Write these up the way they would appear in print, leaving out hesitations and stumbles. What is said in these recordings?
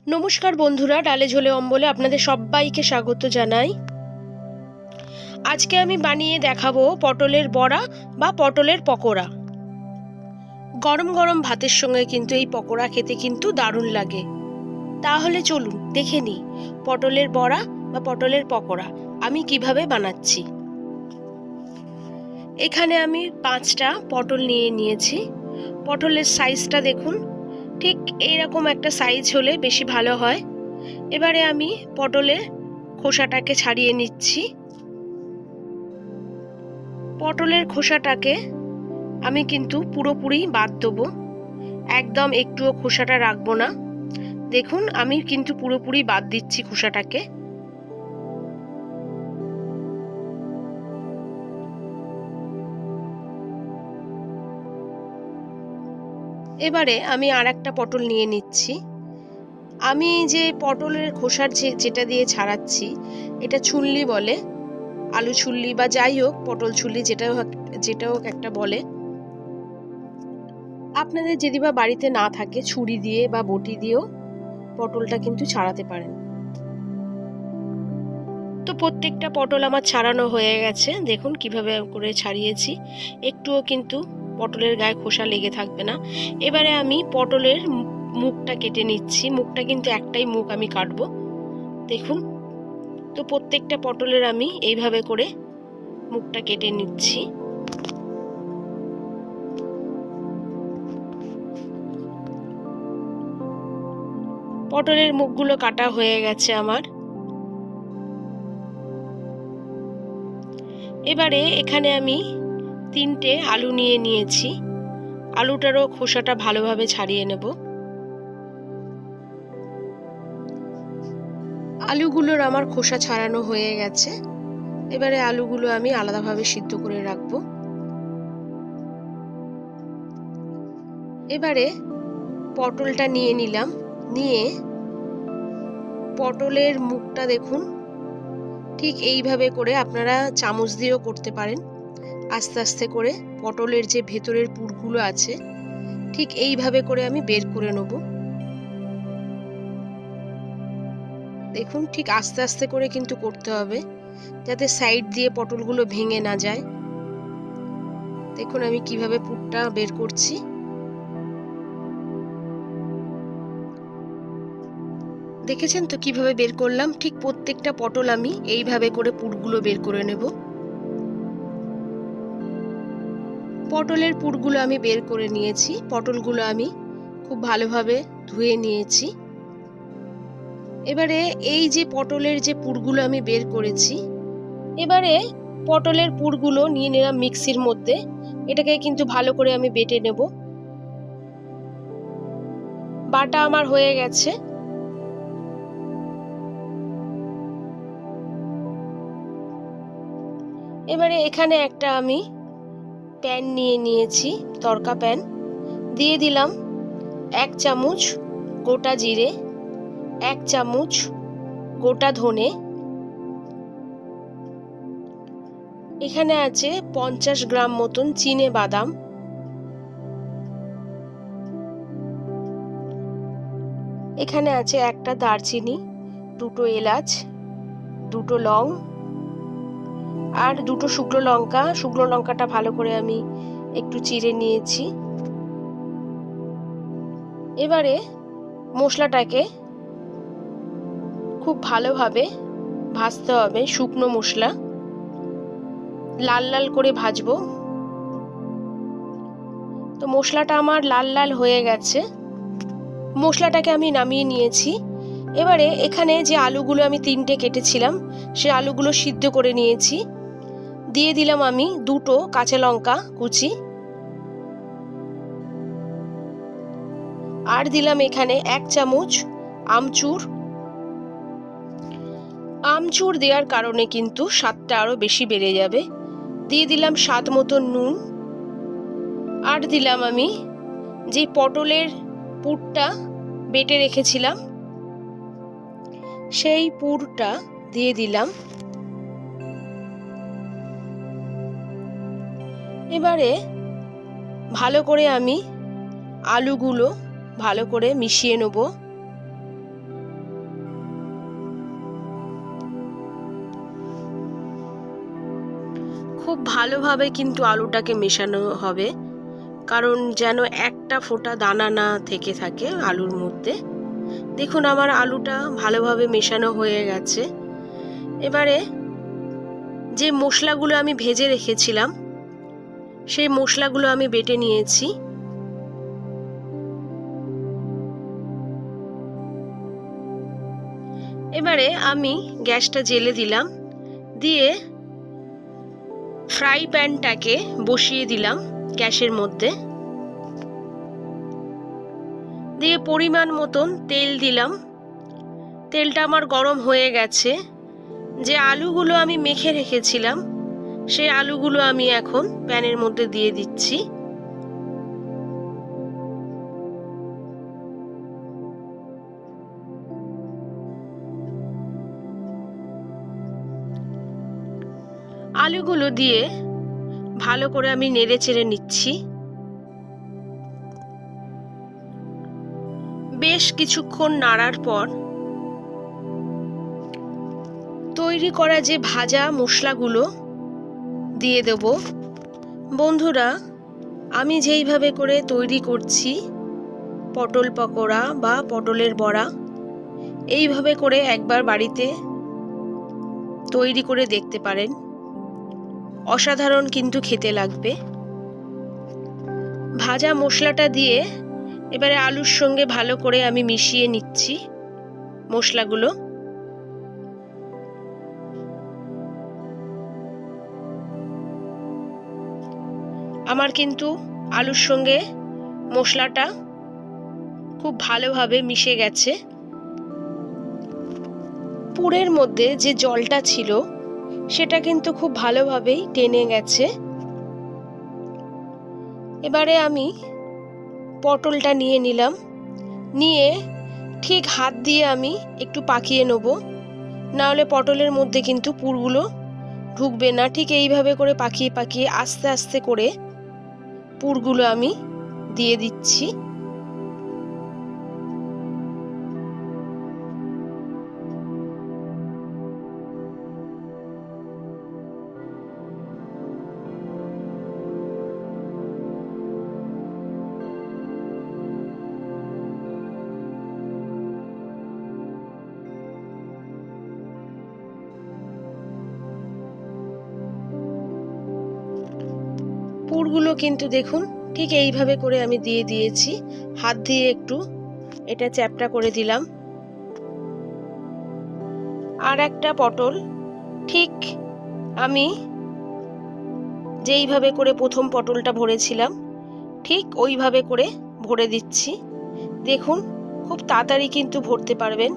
নমস্কার বন্ধুরা, ডালে ঝোলে অম্বলে আপনাদের সবাইকে স্বাগত জানাই। আজকে আমি বানিয়ে দেখাবো পটলের বড়া বা পটলের পকোড়া। গরম গরম ভাতের সঙ্গে কিন্তু এই পকোড়া খেতে কিন্তু দারুণ লাগে। তাহলে চলুন দেখে নিই পটলের বড়া বা পটলের পকোড়া আমি কিভাবে বানাচ্ছি। এখানে আমি 5টা পটল নিয়ে নিয়েছি। পটলের সাইজটা দেখুন, ঠিক এইরকম একটা সাইজ হলে বেশি ভালো হয়। এবারে আমি পটলের খোসাটাকে ছাড়িয়ে নিচ্ছি। পটলের খোসাটাকে আমি কিন্তু পুরোপুরি বাদ দেবো, একদম একটুও খোসাটা রাখবো না। দেখুন আমি কিন্তু পুরোপুরি বাদ দিচ্ছি খোসাটাকে। এবারে আমি আর একটা পটল নিয়ে নিচ্ছি। আমি যে পটলের খোসার যেটা দিয়ে ছাড়াচ্ছি এটা ছুল্লি বলে, আলু ছুল্লি বা যাই হোক পটল ছুল্লি যেটা হোক একটা বলে। আপনাদের যদি বা বাড়িতে না থাকে ছুরি দিয়ে বা বটি দিয়েও পটলটা কিন্তু ছাড়াতে পারেন। তো প্রত্যেকটা পটল আমার ছাড়ানো হয়ে গেছে, দেখুন কিভাবে করে ছাড়িয়েছি, একটুও কিন্তু পটলের গায়ে খোসা লেগে থাকবে না। এবারে আমি পটলের মুখটা কেটে নিচ্ছি। মুখটা কিন্তু একটাই মুখ আমি কাটবো, দেখুন। তো প্রত্যেকটা পটলের আমি এইভাবে করে মুখটা কেটে নিচ্ছি। পটলের মুখগুলো কাটা হয়ে গেছে আমার। এবারে এখানে আমি 3টে আলু নিয়ে নিয়েছি। আলুটারও খোসাটা ভালোভাবে ছাড়িয়ে নেব। আলুগুলোর আমার খোসা ছাড়ানো হয়ে গেছে। এবারে আলুগুলো আমি আলাদাভাবে সিদ্ধ করে রাখবো। এবারে পটলটা নিয়ে নিলাম, নিয়ে পটলের মুখটা দেখুন ঠিক এইভাবে করে, আপনারা চামচ দিয়েও করতে পারেন, আস্তে আস্তে করে পটলের যে ভেতরের পুরগুলো আছে ঠিক এইভাবে করে আমি বের করে নেব। দেখুন ঠিক আস্তে আস্তে করে কিন্তু করতে হবে, যাতে সাইড দিয়ে পটলগুলো ভেঙে না যায়। দেখুন আমি কিভাবে পুরটা বের করছি। দেখেছেন তো কিভাবে বের করলাম? ঠিক প্রত্যেকটা পটল আমি এইভাবে করে পুরগুলো বের করে নেব। পটলের পুরগুলো আমি বের করে নিয়েছি। পটলগুলো আমি খুব ভালোভাবে ধুয়ে নিয়েছি। এবারে এই যে পটলের যে পুরগুলো আমি বের করেছি, এবারে পটলের পুরগুলো নিয়ে নিলাম মিক্সির মধ্যে। এটাকে কিন্তু ভালো করে আমি বেটে নেব। বাটা আমার হয়ে গেছে। এবারে এখানে একটা আমি প্যান নিয়ে নিয়েছি, তড়কা প্যান। দিয়ে দিলাম 1 চামচ গোটা জিরে, 1 চামচ গোটা ধনে, এখানে আছে 50 গ্রাম মতন চিনে বাদাম, এখানে আছে একটা দারচিনি, 2টো এলাচ, 2টো লং আর 2টো শুকনো লঙ্কা। শুকনো লঙ্কাটা ভালো করে আমি একটু চিড়ে নিয়েছি। এবারে মশলাটাকে খুব ভালোভাবে ভাজতে হবে। শুকনো মশলা লাল লাল করে ভাজবো। তো মশলাটা আমার লাল লাল হয়ে গেছে, মশলাটাকে আমি নামিয়ে নিয়েছি। এবারে এখানে যে আলুগুলো আমি 3টে কেটেছিলাম সে আলুগুলো সিদ্ধ করে নিয়েছি। দিয়ে দিলাম আমি 2টো কাঁচা লঙ্কা কুচি, আর দিলাম এখানে 1 চামচ আমচুর। আমচুর দেওয়ার কারণে কিন্তু স্বাদটা আরো বেশি বেড়ে যাবে। দিয়ে দিলাম স্বাদ মতো নুন, আর দিলাম আমি যে পটলের পুরটা বেটে রেখেছিলাম সেই পুরটা দিয়ে দিলাম। এবারে ভালো করে আমি আলুগুলো ভালো করে মিশিয়ে নেব। ভালোভাবে কিন্তু আলুটাকে মেশানো হবে, কারণ যেন একটা ফোঁটা দানা না থেকে থাকে আলুর মধ্যে। দেখুন আমার আলুটা ভালোভাবে মেশানো হয়ে গেছে। এবারে যে মশলাগুলো আমি ভেজে রেখেছিলাম সেই মশলাগুলো আমি বেটে নিয়েছি। এবারে আমি গ্যাসটা জ্বেলে দিলাম, দিয়ে ফ্রাই প্যানটাকে বসিয়ে দিলাম গ্যাসের মধ্যে, দিয়ে পরিমাণ মতন তেল দিলাম। তেলটা আমার গরম হয়ে গেছে। যে আলুগুলো আমি মেখে রেখেছিলাম সেই আলুগুলো আমি এখন প্যানের মধ্যে দিয়ে দিচ্ছি। আলুগুলো দিয়ে ভালো করে আমি নেড়ে চেড়ে নিচ্ছি। বেশ কিছুক্ষণ নাড়ার পর তৈরি করা যে ভাজা মশলাগুলো দিয়ে দেব। বন্ধুরা, আমি যেইভাবে করে তৈরি করছি পটল পকোড়া বা পটলের বড়া, এইভাবে করে একবার বাড়িতে তৈরি করে দেখতে পারেন। অসাধারণ কিন্তু খেতে লাগবে। ভাজা মশলাটা দিয়ে এবারে আলুর সঙ্গে ভালো করে আমি মিশিয়ে নিচ্ছি মশলাগুলো। আমার কিন্তু আলুর সঙ্গে মশলাটা খুব ভালোভাবে মিশে গেছে। পুরের মধ্যে যে জলটা ছিল সেটা কিন্তু খুব ভালোভাবেই টেনে গেছে। এবারে আমি পটলটা নিয়ে নিলাম, নিয়ে ঠিক হাত দিয়ে আমি একটু পাকিয়ে নেব, নাহলে পটলের মধ্যে কিন্তু পুরগুলো ঢুকবে না। ঠিক এইভাবে করে পাকিয়ে পাকিয়ে আস্তে আস্তে করে পুরগুলো আমি দিয়ে দিচ্ছি। পুরগুলো কিন্তু দেখুন ঠিক এইভাবে করে আমি দিয়ে দিয়েছি। হাত দিয়ে একটু এটা চ্যাপটা করে দিলাম। আর একটা পটল ঠিক আমি যেইভাবে করে প্রথম পটলটা ভরেছিলাম ঠিক ওইভাবে করে ভরে দিচ্ছি। দেখুন খুব তাড়াতাড়ি কিন্তু ভরতে পারবেন।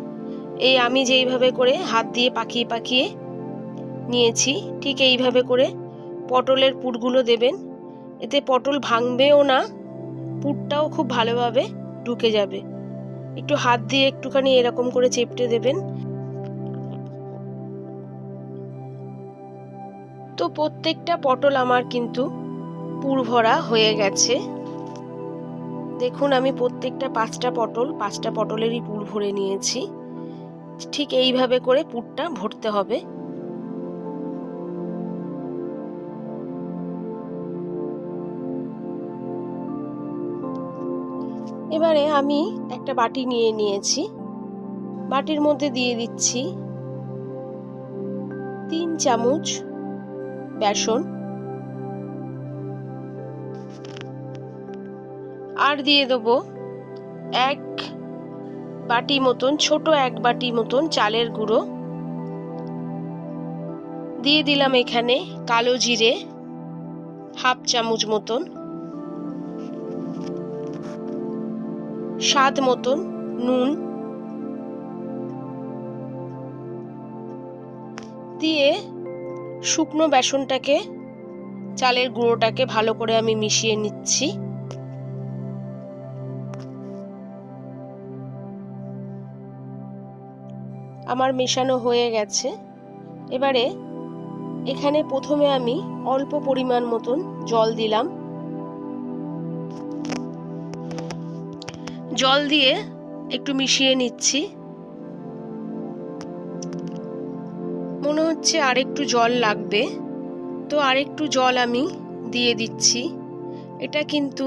এই আমি যেইভাবে করে হাত দিয়ে পাকিয়ে পাকিয়ে নিয়েছি ঠিক এইভাবে করে পটলের পুরগুলো দেবেন। এতে পটল ভাঙবেও না, পুরটাও খুব ভালোভাবে ঢুকে যাবে। একটু হাত দিয়ে একটুখানি এরকম করে চেপটে দেবেন। তো প্রত্যেকটা পটল আমার কিন্তু পুর ভরা হয়ে গেছে। দেখুন আমি প্রত্যেকটা পাঁচটা পটলেরই পুর ভরে নিয়েছি। ঠিক এইভাবে করে পুরটা ভরতে হবে। এবারে আমি একটা বাটি নিয়ে নিয়েছি, বাটির মধ্যে দিয়ে দিচ্ছি 3 চামচ বেসন, আর দিয়ে দেবো ছোট এক বাটি মতন চালের গুঁড়ো। দিয়ে দিলাম এখানে কালো জিরে হাফ চামচ মতন, স্বাদ মতন নুন দিয়ে শুকনো বেসনটাকে চালের গুঁড়োটাকে ভালো করে আমি মিশিয়ে নিচ্ছি। আমার মেশানো হয়ে গেছে। এবারে এখানে প্রথমে আমি অল্প পরিমাণ মতন জল দিলাম। জল দিয়ে একটু মিশিয়ে নিচ্ছি। মনে হচ্ছে আর একটু জল লাগবে, তো তো আরেকটু জল আমি দিয়ে দিচ্ছি। এটা কিন্তু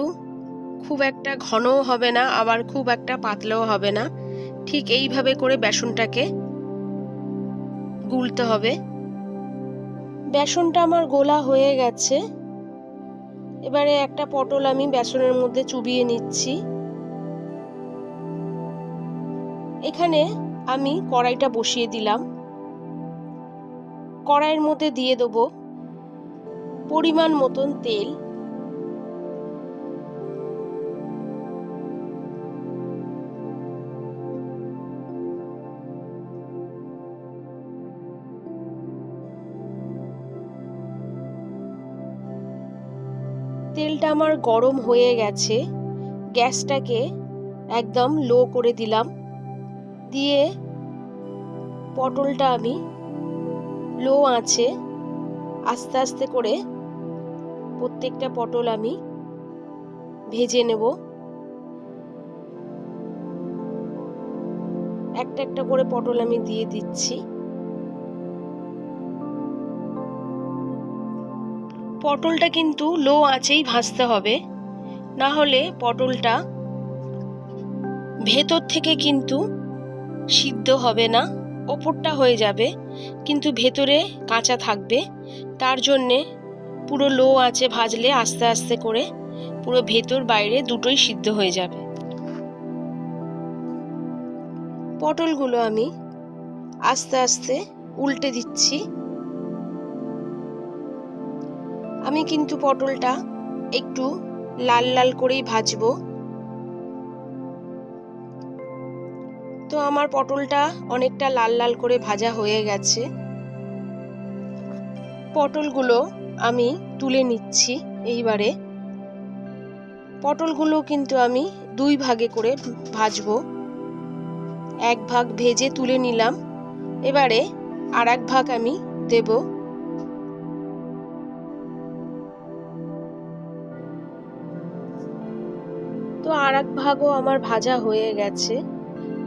খুব একটা ঘনও হবে না, আবার খুব একটা পাতলাও হবে না, ঠিক এইভাবে করে বেসনটাকে গুলতে হবে। বেসনটা আমার গোলা হয়ে গেছে। এবারে একটা পটল আমি বেসনের মধ্যে চুবিয়ে নিচ্ছি। এখানে আমি কড়াইটা বসিয়ে দিলাম। কড়াইয়ের মধ্যে দিয়ে দেবো পরিমাণ মতন তেল। তেলটা আমার গরম হয়ে গেছে। গ্যাসটাকে একদম লো করে দিলাম। দিয়ে পটলটা আমি লো আঁচে আস্তে আস্তে করে প্রত্যেকটা পটল আমি ভেজে নেব। একটা একটা করে পটল আমি দিয়ে দিচ্ছি। পটলটা কিন্তু লো আঁচেই ভাজতে হবে, না হলে পটলটা ভেতর থেকে কিন্তু সিদ্ধ হবে না, ওপরটা হয়ে যাবে কিন্তু ভেতরে কাঁচা থাকবে। তার জন্যে পুরো লো আঁচে ভাজলে আস্তে আস্তে করে পুরো ভেতর বাইরে দুটোই সিদ্ধ হয়ে যাবে। পটলগুলো আমি আস্তে আস্তে উল্টে দিচ্ছি। আমি কিন্তু পটলটা একটু লাল লাল করেই ভাজবো। তো আমার পটলটা অনেকটা লাল লাল করে ভাজা হয়ে গেছে। পটলগুলো আমি তুলে নিচ্ছি। এইবারে পটলগুলো কিন্তু আমি দুই ভাগে করে ভাজবো। এক ভাগ ভেজে তুলে নিলাম, এবারে আর এক ভাগ আমি দেব। তো আর এক ভাগও আমার ভাজা হয়ে গেছে।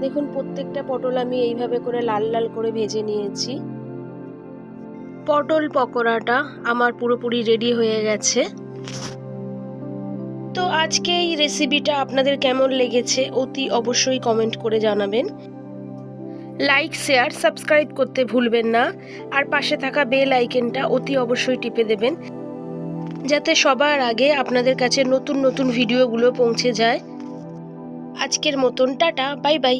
দেখুন প্রত্যেকটা পটল আমি এইভাবে করে লাল লাল করে ভেজে নিয়েছি। পটল পকোড়াটা আমার পুরোপুরি রেডি হয়ে গেছে। তো আজকে এই রেসিপিটা আপনাদের কেমন লেগেছে অতি অবশ্যই কমেন্ট করে জানাবেন। লাইক শেয়ার সাবস্ক্রাইব করতে ভুলবেন না, আর পাশে থাকা বেল আইকনটা অতি অবশ্যই টিপে দেবেন, যাতে সবার আগে আপনাদের কাছে নতুন নতুন ভিডিওগুলো পৌঁছে যায়। আজকের মতন টাটা, বাই বাই।